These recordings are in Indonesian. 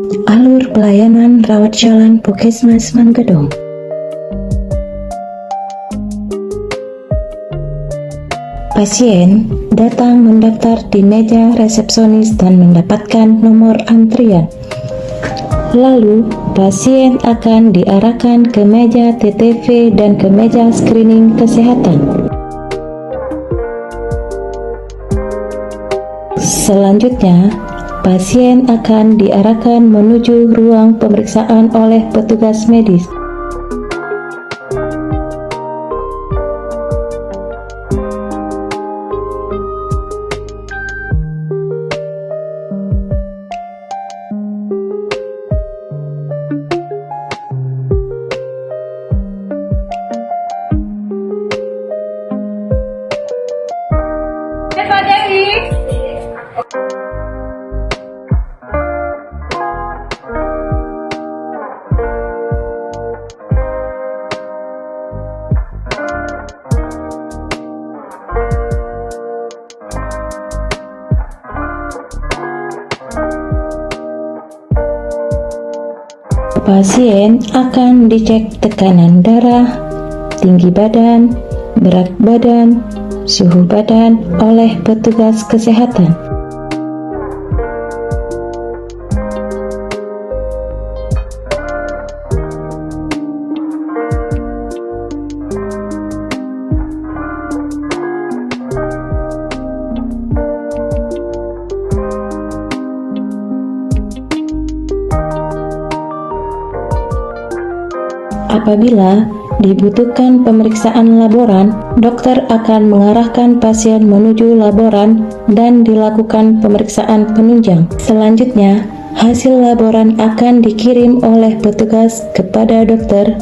Alur pelayanan rawat jalan Puskesmas Manggedong. Pasien datang mendaftar di meja resepsionis dan mendapatkan nomor antrian. Lalu, pasien akan diarahkan ke meja TTV dan ke meja screening kesehatan. Selanjutnya, pasien akan diarahkan menuju ruang pemeriksaan oleh petugas medis. Pasien akan dicek tekanan darah, tinggi badan, berat badan, suhu badan oleh petugas kesehatan. Apabila dibutuhkan pemeriksaan laboran, dokter akan mengarahkan pasien menuju laboran dan dilakukan pemeriksaan penunjang. Selanjutnya, hasil laboran akan dikirim oleh petugas kepada dokter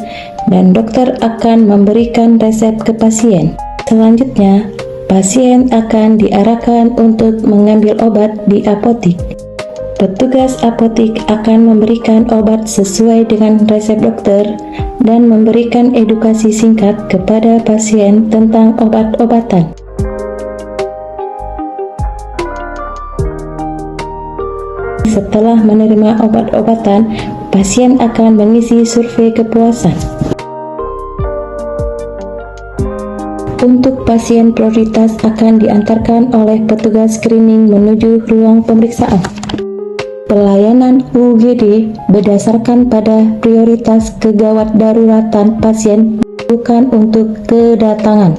dan dokter akan memberikan resep ke pasien. Selanjutnya, pasien akan diarahkan untuk mengambil obat di apotik. Petugas apotik akan memberikan obat sesuai dengan resep dokter dan memberikan edukasi singkat kepada pasien tentang obat-obatan. Setelah menerima obat-obatan, pasien akan mengisi survei kepuasan. Untuk pasien prioritas akan diantarkan oleh petugas screening menuju ruang pemeriksaan. Pelayanan UGD berdasarkan pada prioritas kegawat daruratan pasien, bukan untuk kedatangan.